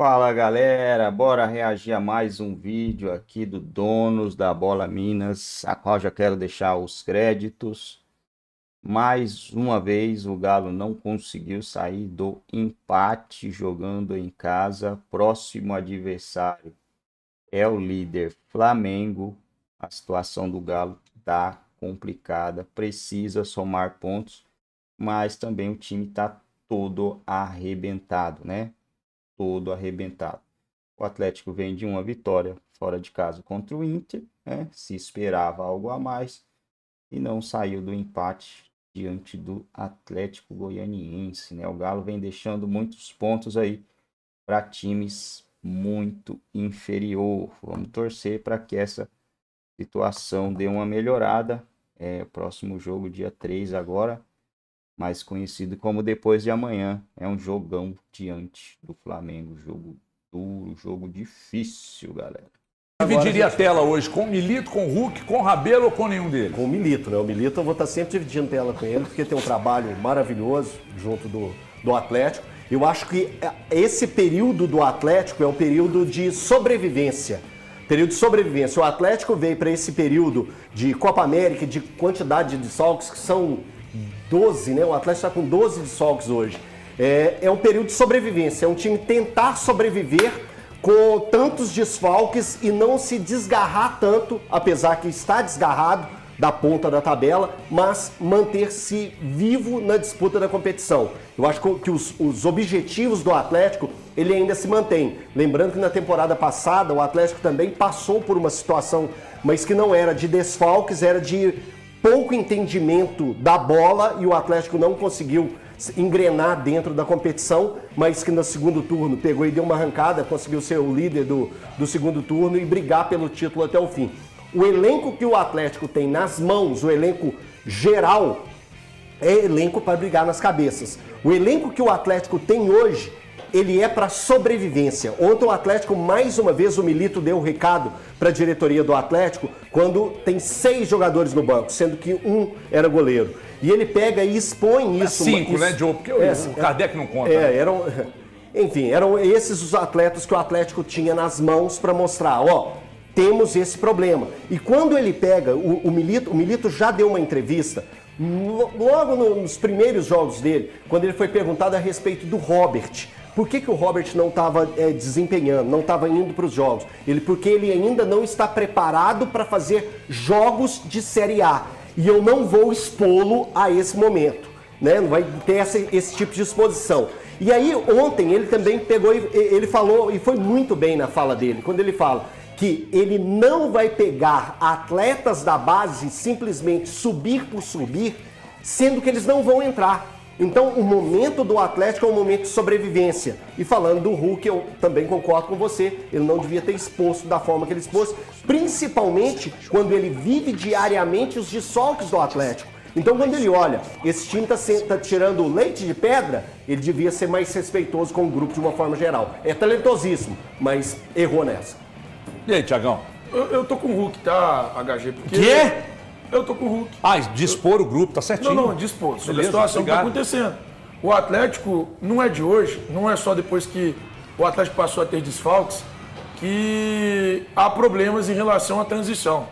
Fala galera, bora reagir a mais um vídeo aqui do Donos da Bola Minas, a qual já quero deixar os créditos. Mais uma vez o Galo não conseguiu sair do empate jogando em casa. Próximo adversário é o líder Flamengo. A situação do Galo tá complicada, precisa somar pontos, mas também o time tá todo arrebentado, né? Todo arrebentado. O Atlético vem de uma vitória fora de casa contra o Inter, né? Se esperava algo a mais e não saiu do empate diante do Atlético Goianiense, né? O Galo vem deixando muitos pontos aí para times muito inferior. Vamos torcer para que essa situação dê uma melhorada. O próximo jogo, dia 3 agora, mais conhecido como depois de amanhã, é um jogão diante do Flamengo, jogo duro, jogo difícil, galera. Dividiria a tela hoje com o Milito, com o Hulk, com o Rabelo ou com nenhum deles? Com o Milito, né? O Milito eu vou estar sempre dividindo tela com ele, porque tem um trabalho maravilhoso junto do Atlético. Eu acho que esse período do Atlético é um período de sobrevivência. Período de sobrevivência. O Atlético veio para esse período de Copa América, de quantidade de desfalques, que são 12, né? O Atlético está com 12 desfalques hoje. É um período de sobrevivência, é um time tentar sobreviver com tantos desfalques e não se desgarrar tanto, apesar que está desgarrado da ponta da tabela, mas manter-se vivo na disputa da competição. Eu acho que os objetivos do Atlético, ele ainda se mantém. Lembrando que na temporada passada o Atlético também passou por uma situação, mas que não era de desfalques, era de pouco entendimento da bola e o Atlético não conseguiu engrenar dentro da competição, mas que no segundo turno pegou e deu uma arrancada, conseguiu ser o líder do segundo turno e brigar pelo título até o fim. O elenco que o Atlético tem nas mãos, o elenco geral, é elenco para brigar nas cabeças. O elenco que o Atlético tem hoje, ele é para sobrevivência. Ontem o Atlético, mais uma vez, o Milito deu o recado para a diretoria do Atlético, quando tem 6 jogadores no banco, sendo que um era goleiro. E ele pega e expõe isso. 5, né, Joe? Porque o Kardec não conta. Eram esses os atletas que o Atlético tinha nas mãos para mostrar, temos esse problema. E quando ele pega, o Milito já deu uma entrevista, logo nos primeiros jogos dele, quando ele foi perguntado a respeito do Robert. Por que o Robert não estava desempenhando, não estava indo para os jogos? Porque ele ainda não está preparado para fazer jogos de Série A. E eu não vou expô-lo a esse momento, né? Não vai ter esse tipo de exposição. E aí ontem ele também pegou e ele falou, e foi muito bem na fala dele, quando ele fala que ele não vai pegar atletas da base simplesmente subir por subir, sendo que eles não vão entrar. Então, o momento do Atlético é um momento de sobrevivência. E falando do Hulk, eu também concordo com você, ele não devia ter exposto da forma que ele expôs, principalmente quando ele vive diariamente os desfalques do Atlético. Então, quando ele olha, esse time está tirando leite de pedra, ele devia ser mais respeitoso com o grupo de uma forma geral. É talentosíssimo, mas errou nessa. E aí, Thiagão? Eu tô com o Hulk, tá, HG? Porque Quê? Eu tô com o Hulk. Dispor o grupo, tá certinho. Não, dispor. Sobre Beleza, a situação que tá obrigado. acontecendo. O Atlético não é de hoje, não é só depois que o Atlético passou a ter desfalques, que há problemas em relação à transição.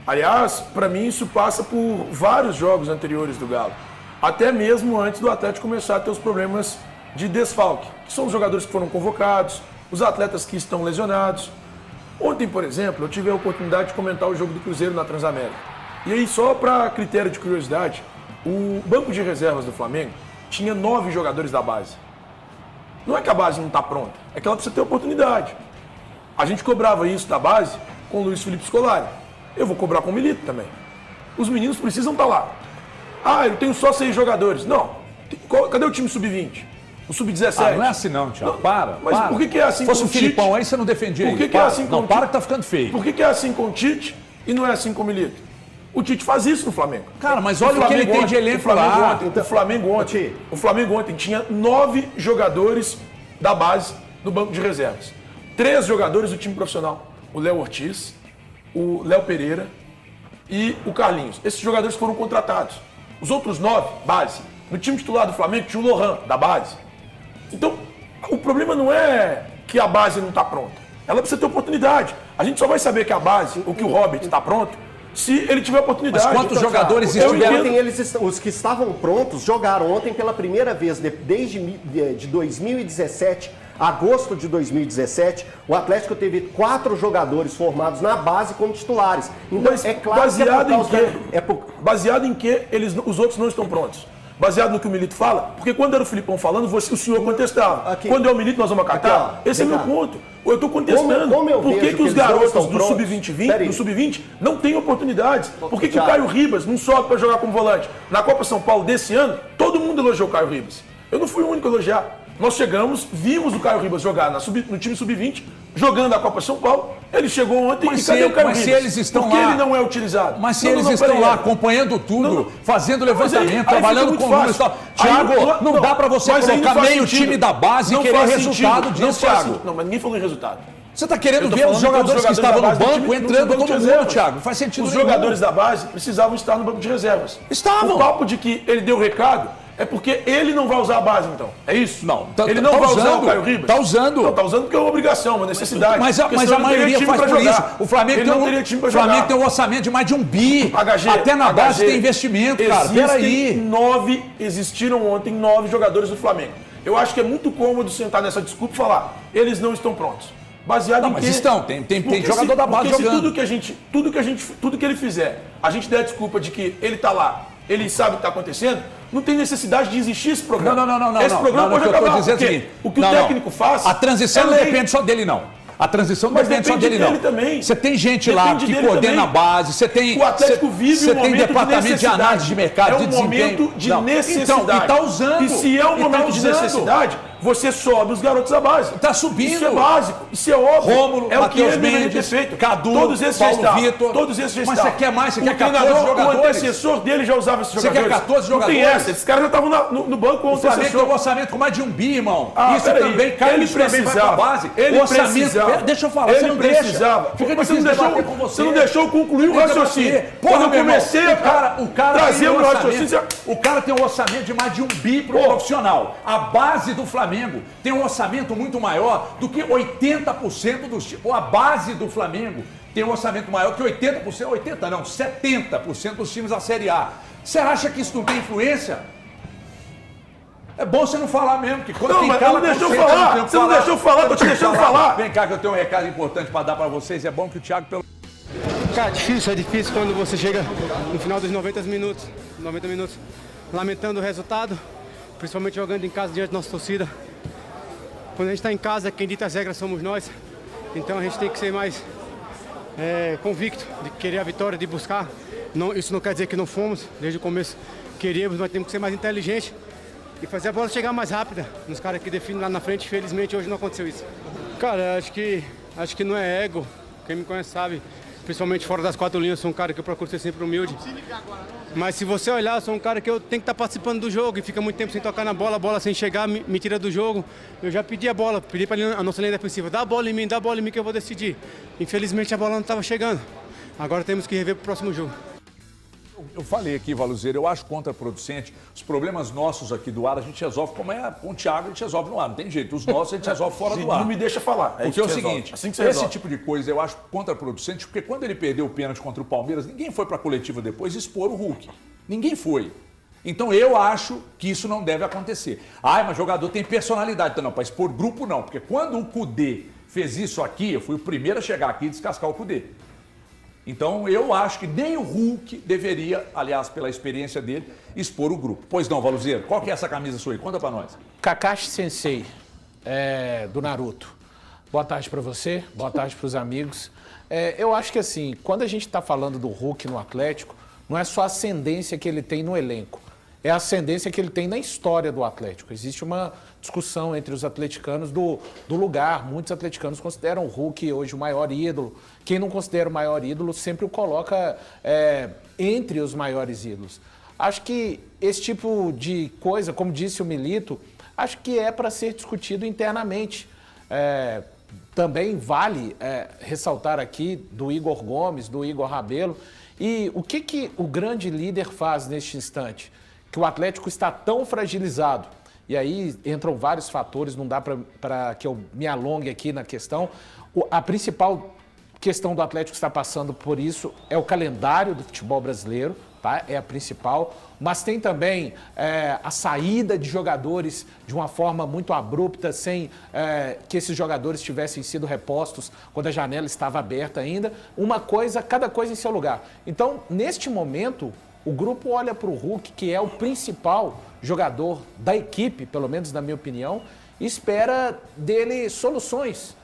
Aliás, para mim isso passa por vários jogos anteriores do Galo. Até mesmo antes do Atlético começar a ter os problemas de desfalque, que são os jogadores que foram convocados, os atletas que estão lesionados. Ontem, por exemplo, eu tive a oportunidade de comentar o jogo do Cruzeiro na Transamérica. E aí, só para critério de curiosidade, o banco de reservas do Flamengo tinha 9 jogadores da base. Não é que a base não está pronta, é que ela precisa ter oportunidade. A gente cobrava isso da base com o Luiz Felipe Scolari. Eu vou cobrar com o Milito também. Os meninos precisam estar lá. Eu tenho só 6 jogadores. Não. Cadê o time sub-20? O sub-17? Não é assim não, Thiago. Para. Mas por que é assim com o Tite? Se fosse com o Filipão aí, você não defendia ele. Por que é assim com o Tite? Para que tá ficando feio. Por que é assim com o Tite e não é assim com o Milito? O Tite faz isso no Flamengo. Cara, mas olha o que ele tem de elenco lá. O Flamengo ontem tinha 9 jogadores da base do banco de reservas. 3 jogadores do time profissional. O Léo Ortiz, o Léo Pereira e o Carlinhos. Esses jogadores foram contratados. Os outros 9, base. No time titular do Flamengo tinha o Lohan, da base. Então, o problema não é que a base não está pronta. Ela precisa ter oportunidade. A gente só vai saber que a base, ou que o Robert está pronto, se ele tiver oportunidade. Mas quantos jogadores estiveram? Os que estavam prontos jogaram ontem pela primeira vez desde de 2017, agosto de 2017. O Atlético teve 4 jogadores formados na base como titulares. Então, mas é claro baseado que baseado em que os outros não estão prontos. Baseado no que o Milito fala, porque quando era o Filipão falando, o senhor contestava. Quando é o Milito, nós vamos acatar. Esse é meu ponto. Eu estou contestando. Por que os garotos do Sub-20 não têm oportunidades? Por que o Caio Ribas não sobe para jogar como volante? Na Copa São Paulo desse ano, todo mundo elogiou o Caio Ribas. Eu não fui o único a elogiar. Nós chegamos, vimos o Caio Ribas jogar no time Sub-20, jogando a Copa São Paulo. Ele chegou ontem e cadê o Caio Ribas? Se eles estão Porque lá, ele não é utilizado. Mas se eles estão lá acompanhando tudo, fazendo levantamento, trabalhando com números, Thiago, não dá para você colocar meio time da base e querer resultado disso, Thiago. Não, mas ninguém falou em resultado. Você está querendo ver os jogadores que estavam no banco entrando todo mundo, Thiago. Não faz sentido nenhum. Os jogadores da base precisavam estar no banco de reservas. Estavam. O papo de que ele deu recado é porque ele não vai usar a base, então. É isso? Não. Ele não vai usar o Caio Ribas? Tá usando. Não, tá usando porque é uma obrigação, uma necessidade. Mas a maioria faz por isso. O Flamengo tem um orçamento de mais de 1 bi. Até na base tem investimento, cara. Peraí. Existiram ontem 9 jogadores do Flamengo. Eu acho que é muito cômodo sentar nessa desculpa e falar, eles não estão prontos. Baseado em mas estão, tem jogador da base jogando. Se tudo que ele fizer, a gente der a desculpa de que ele tá lá, ele sabe o que está acontecendo, não tem necessidade de existir esse programa. Não. Esse programa pode acabar, o que o técnico faz... A transição não depende só dele, não. A transição não depende só dele, não. Também. Você tem gente lá que coordena a base, você tem... O Atlético vive um momento departamento de análise de mercado, de desempenho. É um momento de necessidade. Então, e tá usando. E se é um momento de necessidade, você sobe os garotos da base. Tá subindo. Isso é básico, isso é óbvio. Rômulo, é o que ele Mendes, deveria ter feito. Cadu, todos esses Paulo Vitor. Todos esses já Mas você quer mais? Você quer 14 jogadores? O antecessor dele já usava esses jogadores. Você quer 14 jogadores? Não tem essa. Esses caras já estavam no banco com o antecessor. O Flamengo tem um orçamento com mais de 1 bi, irmão. Isso também cai, ele isso também vai pra base. Ele precisava. Deixa eu falar, você não precisava. Você não deixou concluir o raciocínio. Quando eu comecei a trazer o raciocínio... O cara tem um orçamento de mais de 1 bi pro profissional. A base do Flamengo tem um orçamento muito maior do que 80% dos times. A base do Flamengo tem um orçamento maior que 70% dos times da Série A. Você acha que isso não tem influência? É bom você não falar mesmo, que quando não, tem cara... Não deixou falar. Você não deixou falar, tô te deixando falar. Vem cá que eu tenho um recado importante para dar para vocês. É bom que o Thiago... Cara, é difícil quando você chega no final dos 90 minutos, lamentando o resultado, principalmente jogando em casa diante da nossa torcida. Quando a gente está em casa, quem dita as regras somos nós. Então a gente tem que ser mais convicto de querer a vitória, de buscar. Isso não quer dizer que não fomos, desde o começo queríamos, mas temos que ser mais inteligentes e fazer a bola chegar mais rápida nos caras que definem lá na frente. Infelizmente hoje não aconteceu isso. Cara, acho que não é ego. Quem me conhece sabe, principalmente fora das 4 linhas, sou um cara que eu procuro ser sempre humilde. Mas se você olhar, eu sou um cara que eu tenho que estar participando do jogo e fica muito tempo sem tocar na bola, a bola sem chegar, me tira do jogo. Eu já pedi a bola, pedi para a nossa linha defensiva, dá a bola em mim que eu vou decidir. Infelizmente a bola não estava chegando. Agora temos que rever para o próximo jogo. Eu falei aqui, Valuzeiro, eu acho contraproducente. Os problemas nossos aqui do ar a gente resolve como é com o Thiago, a gente resolve no ar. Não tem jeito. Os nossos a gente resolve fora do ar. Não me deixa falar. Porque é o seguinte, esse tipo de coisa eu acho contraproducente, porque quando ele perdeu o pênalti contra o Palmeiras, ninguém foi para a coletiva depois expor o Hulk. Ninguém foi. Então eu acho que isso não deve acontecer. Mas jogador tem personalidade. Então não, para expor grupo não. Porque quando o Kudê fez isso aqui, eu fui o primeiro a chegar aqui e descascar o Kudê. Então, eu acho que nem o Hulk deveria, aliás, pela experiência dele, expor o grupo. Pois não, Valuzeiro, qual que é essa camisa sua aí? Conta pra nós. Kakashi Sensei, do Naruto. Boa tarde pra você, boa tarde pros amigos. Eu acho que assim, quando a gente tá falando do Hulk no Atlético, não é só a ascendência que ele tem no elenco, é a ascendência que ele tem na história do Atlético. Existe uma discussão entre os atleticanos do lugar. Muitos atleticanos consideram o Hulk hoje o maior ídolo. Quem não considera o maior ídolo sempre o coloca entre os maiores ídolos. Acho que esse tipo de coisa, como disse o Milito, acho que é para ser discutido internamente. Também vale ressaltar aqui do Igor Gomes, do Igor Rabelo. E o que o grande líder faz neste instante? Que o Atlético está tão fragilizado e aí entram vários fatores, não dá para que eu me alongue aqui na questão. A principal questão do Atlético que está passando por isso é o calendário do futebol brasileiro, tá? É a principal, mas tem também a saída de jogadores de uma forma muito abrupta, sem que esses jogadores tivessem sido repostos quando a janela estava aberta ainda. Cada coisa em seu lugar. Então, neste momento, o grupo olha para o Hulk, que é o principal jogador da equipe, pelo menos na minha opinião, e espera dele soluções.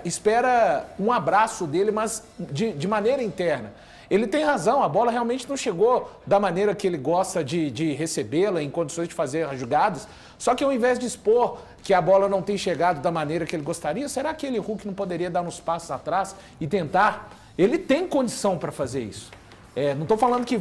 Espera um abraço dele, mas de maneira interna. Ele tem razão, a bola realmente não chegou da maneira que ele gosta de recebê-la, em condições de fazer as jogadas. Só que ao invés de expor que a bola não tem chegado da maneira que ele gostaria, será que ele, Hulk, não poderia dar uns passos atrás e tentar? Ele tem condição para fazer isso. Não estou falando que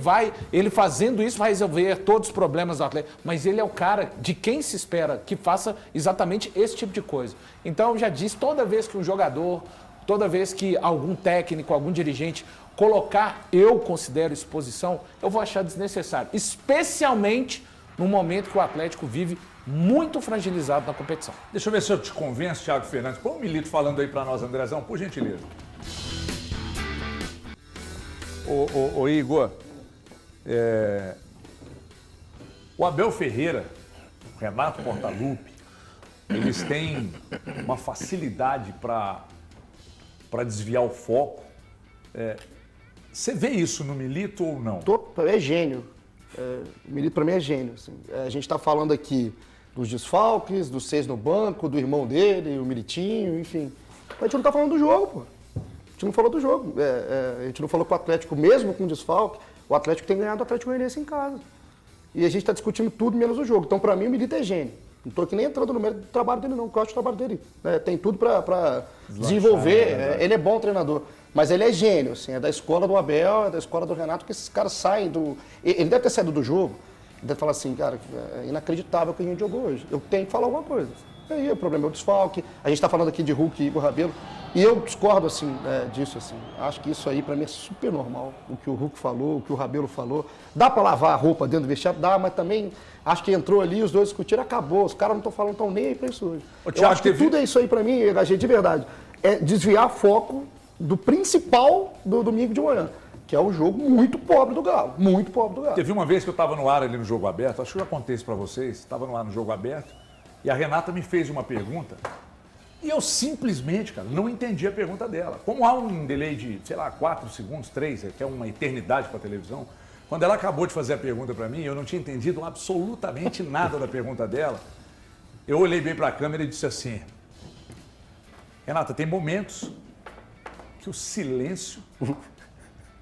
ele fazendo isso vai resolver todos os problemas do Atlético, mas ele é o cara de quem se espera que faça exatamente esse tipo de coisa. Então, eu já disse, toda vez que um jogador, toda vez que algum técnico, algum dirigente colocar, eu considero exposição, eu vou achar desnecessário, especialmente no momento que o Atlético vive muito fragilizado na competição. Deixa eu ver se eu te convenço, Thiago Fernandes. Põe o Milito falando aí para nós, Andrezão, por gentileza. Ô Igor, o Abel Ferreira, o Renato Portaluppi, eles têm uma facilidade para desviar o foco. Você vê isso no Milito ou não? É gênio. O Milito, para mim, é gênio. Assim. A gente está falando aqui dos desfalques, dos 6 no banco, do irmão dele, o Militinho, enfim. A gente não está falando do jogo, pô. A gente não falou do jogo. A gente não falou que o Atlético, mesmo com desfalque, o Atlético tem ganhado o Atlético Goianiense em casa. E a gente está discutindo tudo menos o jogo. Então, para mim, o Milito é gênio. Não estou aqui nem entrando no mérito do trabalho dele, não. Eu acho o trabalho dele. Tem tudo para desenvolver. Ele é bom treinador. Mas ele é gênio, assim. É da escola do Abel, é da escola do Renato, que esses caras saem do... Ele deve ter saído do jogo. Ele deve falar assim, cara, é inacreditável o que a gente jogou hoje. Eu tenho que falar alguma coisa. E aí, o problema é o desfalque. A gente está falando aqui de Hulk e Igor Rabelo. E eu discordo, assim, disso, assim. Acho que isso aí, para mim, é super normal. O que o Hulk falou, o que o Rabelo falou. Dá para lavar a roupa dentro do vestiário? Dá, mas também acho que entrou ali, os dois discutiram, acabou. Os caras não estão falando tão nem aí para isso hoje. Eu acho que tudo é isso aí para mim, gente, de verdade. É desviar foco do principal do domingo de manhã, que é o jogo muito pobre do Galo. Muito pobre do Galo. Teve uma vez que eu estava no ar ali no Jogo Aberto, acho que eu já contei isso para vocês, estava no ar no Jogo Aberto, e a Renata me fez uma pergunta, e eu simplesmente, cara, não entendi a pergunta dela. Como há um delay de, 4 segundos, 3, que é uma eternidade para a televisão, quando ela acabou de fazer a pergunta para mim, eu não tinha entendido absolutamente nada da pergunta dela, eu olhei bem para a câmera e disse assim, Renata, tem momentos que o silêncio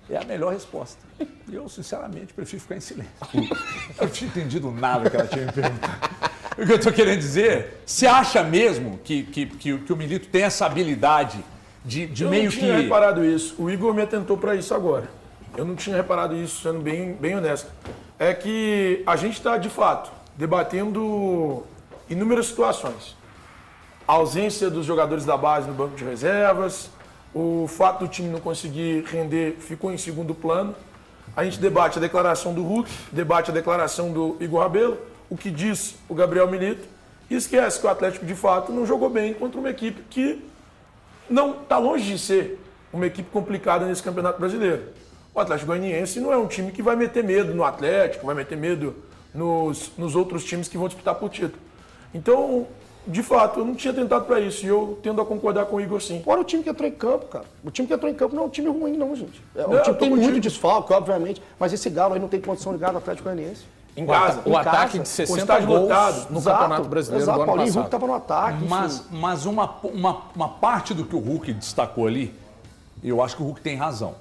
é a melhor resposta. E eu, sinceramente, prefiro ficar em silêncio. Eu não tinha entendido nada que ela tinha me perguntado. O que eu estou querendo dizer, você acha mesmo que o Milito tem essa habilidade de meio que... Eu não tinha reparado isso. O Igor me atentou para isso agora. Eu não tinha reparado isso, sendo bem honesto. É que a gente está, de fato, debatendo inúmeras situações. A ausência dos jogadores da base no banco de reservas, o fato do time não conseguir render ficou em segundo plano. A gente debate a declaração do Hulk, debate a declaração do Igor Rabelo, o que diz o Gabriel Milito, e esquece que o Atlético, de fato, não jogou bem contra uma equipe que não está longe de ser uma equipe complicada nesse Campeonato Brasileiro. O Atlético Goianiense não é um time que vai meter medo no Atlético, vai meter medo nos outros times que vão disputar por título. Então, de fato, eu não tinha tentado para isso e eu tendo a concordar com o Igor, sim. Olha o time que entrou em campo, cara. O time que entrou em campo não é um time ruim, não, gente. O time tem muito desfalque, obviamente, mas esse Galo aí não tem condição de ganhar no Atlético Goianiense. Em casa. O ataque de 60 gols no Campeonato Brasileiro do ano Paulinho passado. Hulk estava no ataque. Mas uma parte do que o Hulk destacou ali, eu acho que o Hulk tem razão.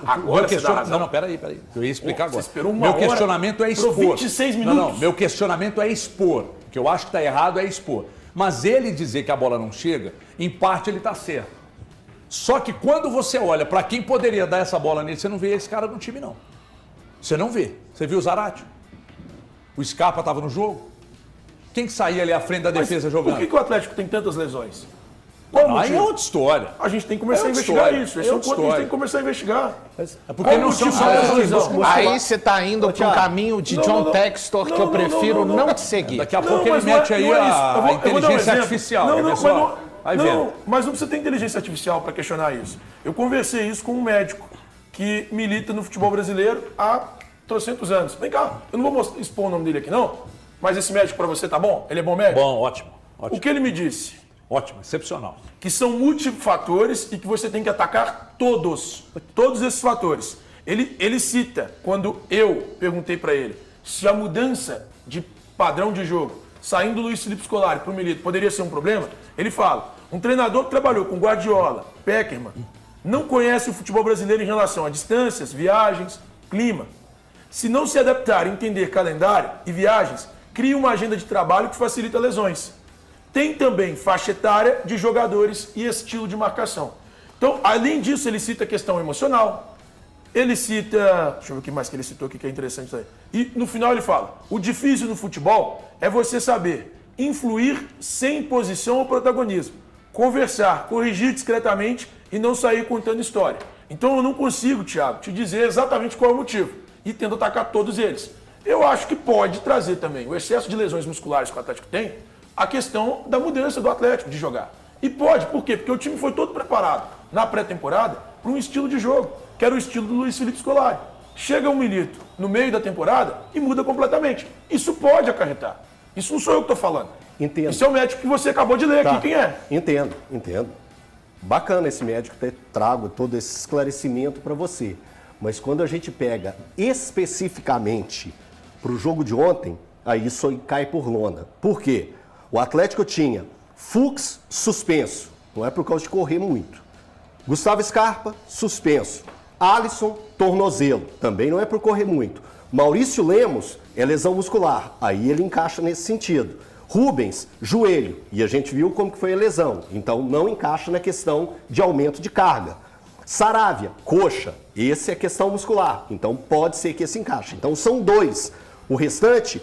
Agora você dá razão. Não, peraí. Eu ia explicar agora. Você esperou uma meu hora questionamento é expor. 26 minutos. Não, meu questionamento é expor. O que eu acho que está errado é expor. Mas ele dizer que a bola não chega, em parte ele está certo. Só que quando você olha para quem poderia dar essa bola nele, você não vê esse cara no time, não. Você não vê. Você viu o Zarate? O Scarpa estava no jogo? Quem que saía ali à frente da defesa jogando? Por que o Atlético tem tantas lesões? Qual o Aí motivo? é outra história. A gente tem que começar É a outra investigar história. isso. É Esse é o outra ponto que a gente história. tem que começar a investigar. É porque não são só as lesões. Aí você tá indo para um caminho de Não, John não, não. Textor que Não, eu não, prefiro não, não. não seguir. Daqui a pouco ele mas mete não aí não é isso. a Eu vou dar um inteligência exemplo. artificial. Não, quer não, ver mas só? não, Vai não, vendo. mas não precisa ter inteligência artificial para questionar isso. Eu conversei isso com um médico que milita no futebol brasileiro há trocentos anos. Vem cá, eu não vou expor o nome dele aqui não, mas esse médico para você tá bom? Ele é bom médico? Bom, ótimo. O Ótimo, que ele me disse? ótimo, excepcional. Que são multifatores e que você tem que atacar todos esses fatores. Ele cita, quando eu perguntei para ele se a mudança de padrão de jogo, saindo do Luiz Felipe Scolari para o Milito, poderia ser um problema, ele fala, um treinador que trabalhou com Guardiola, Pekerman, não conhece o futebol brasileiro em relação a distâncias, viagens, clima. Se não se adaptar e entender calendário e viagens, cria uma agenda de trabalho que facilita lesões. Tem também faixa etária de jogadores e estilo de marcação. Então, além disso, ele cita a questão emocional. Ele cita... Deixa eu ver o que mais que ele citou aqui que é interessante isso aí. E no final ele fala, o difícil no futebol é você saber influir sem imposição ou protagonismo. Conversar, corrigir discretamente e não sair contando história. Então eu não consigo, Thiago, te dizer exatamente qual é o motivo. E tento atacar todos eles. Eu acho que pode trazer também o excesso de lesões musculares que o Atlético tem, a questão da mudança do Atlético de jogar. E pode, por quê? Porque o time foi todo preparado na pré-temporada para um estilo de jogo, que era o estilo do Luiz Felipe Scolari. Chega um Milito no meio da temporada e muda completamente. Isso pode acarretar. Isso não sou eu que estou falando. Entendo. Isso é o médico que você acabou de ler aqui. Quem é? Entendo. Bacana esse médico ter trago todo esse esclarecimento para você. Mas quando a gente pega especificamente para o jogo de ontem, aí isso aí cai por lona. Por quê? O Atlético tinha Fux suspenso, não é por causa de correr muito. Gustavo Scarpa, suspenso. Alisson, tornozelo, também não é por correr muito. Maurício Lemos é lesão muscular, aí ele encaixa nesse sentido. Rubens, joelho, e a gente viu como que foi a lesão, então não encaixa na questão de aumento de carga. Saravia, coxa, esse é questão muscular, então pode ser que esse encaixe. Então são dois. O restante,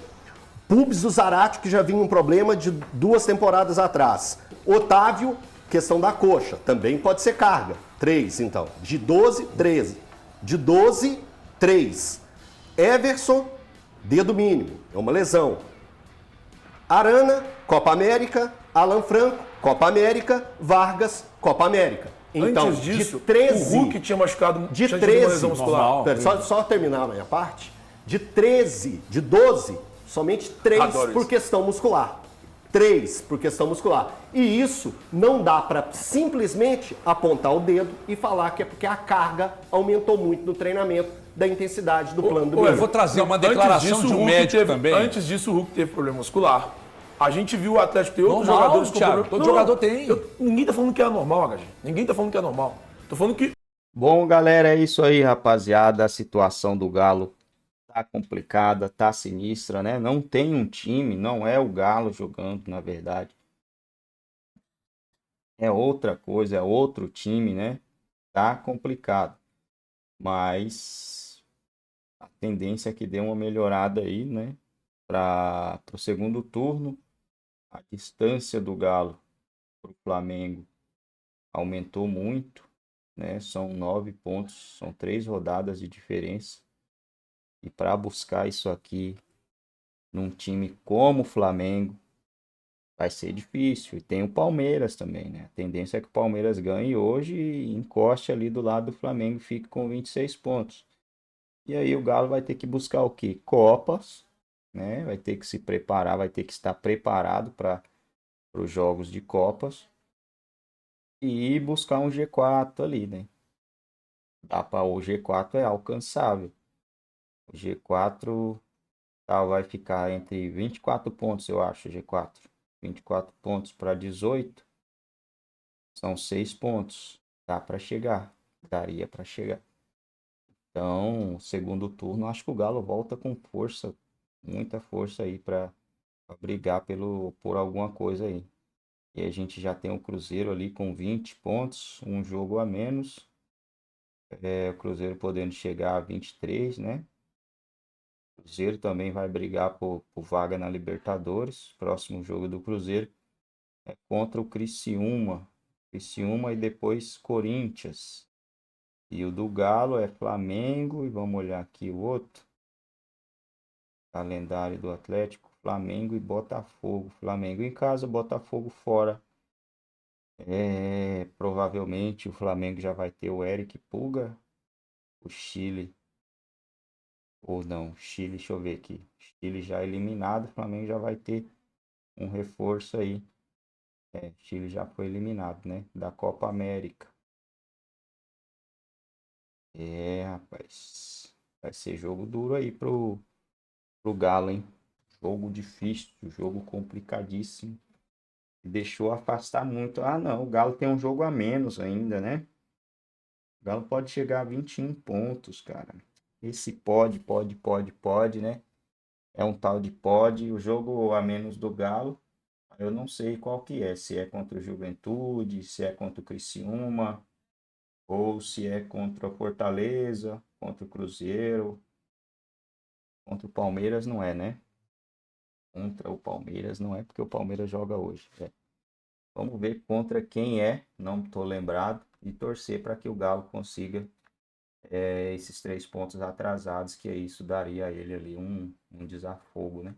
Pubs do Zarate, que já vinha um problema de 2 temporadas atrás. Otávio, questão da coxa, também pode ser carga. 3, então. De 12, 13. De 12, 3. Everson, dedo mínimo, é uma lesão. Arana, Copa América. Alan Franco, Copa América. Vargas, Copa América. Então, Antes disso, de 13... o Hulk tinha machucado, De tinha tido 13, uma lesão muscular. Pera, só terminar a minha parte. De 13, de 12, somente 3 Adoro por isso. questão muscular. 3 por questão muscular. E isso não dá para simplesmente apontar o dedo e falar que é porque a carga aumentou muito no treinamento da intensidade do plano do Eu Milito. vou trazer uma declaração de um médico também. Antes disso, o Hulk teve problema muscular. A gente viu o Atlético ter outros Normal, jogadores com Thiago, problema. todo jogador tem. Ninguém tá falando que é anormal, HG. Ninguém tá falando que é normal. Tô falando que Bom, galera, é isso aí, rapaziada. A situação do Galo tá complicada, tá sinistra, né? Não tem um time, não é o Galo jogando, na verdade. É outra coisa, é outro time, né? Tá complicado. Mas a tendência é que dê uma melhorada aí, né? Para o segundo turno. A distância do Galo para o Flamengo aumentou muito, né? São 9 pontos, são 3 rodadas de diferença. E para buscar isso aqui num time como o Flamengo vai ser difícil. E tem o Palmeiras também, né? A tendência é que o Palmeiras ganhe hoje e encoste ali do lado do Flamengo e fique com 26 pontos. E aí o Galo vai ter que buscar o quê? Copas, né? Vai ter que se preparar, vai ter que estar preparado para os jogos de Copas e buscar um G4 ali, né? Dá para o G4 é alcançável. O G4 vai ficar entre 24 pontos, eu acho, G4. 24 pontos para 18 são 6 pontos. Dá para chegar, daria para chegar. Então, segundo turno, acho que o Galo volta com força, muita força aí para brigar por alguma coisa aí. E a gente já tem o Cruzeiro ali com 20 pontos, um jogo a menos. O Cruzeiro podendo chegar a 23, né? O Cruzeiro também vai brigar por vaga na Libertadores. Próximo jogo do Cruzeiro é contra o Criciúma. Criciúma e depois Corinthians. E o do Galo é Flamengo. E vamos olhar aqui o outro. Calendário do Atlético. Flamengo e Botafogo. Flamengo em casa, Botafogo fora. Provavelmente o Flamengo já vai ter o Eric Pulga. O Chile. Ou não, Chile, deixa eu ver aqui. Chile já eliminado. O Flamengo já vai ter um reforço aí. Chile já foi eliminado, né? Da Copa América. Rapaz. Vai ser jogo duro aí pro Galo, hein? Jogo difícil, jogo complicadíssimo. Deixou afastar muito. Ah, não, o Galo tem um jogo a menos ainda, né? O Galo pode chegar a 21 pontos, cara. Esse pode, né? É um tal de pode. O jogo a menos do Galo, eu não sei qual que é. Se é contra o Juventude, se é contra o Criciúma, ou se é contra o Fortaleza, contra o Cruzeiro. Contra o Palmeiras não é, né? Contra o Palmeiras não é, porque o Palmeiras joga hoje. Vamos ver contra quem é, não estou lembrado, e torcer para que o Galo consiga esses 3 pontos atrasados, que isso daria a ele ali um desafogo, né?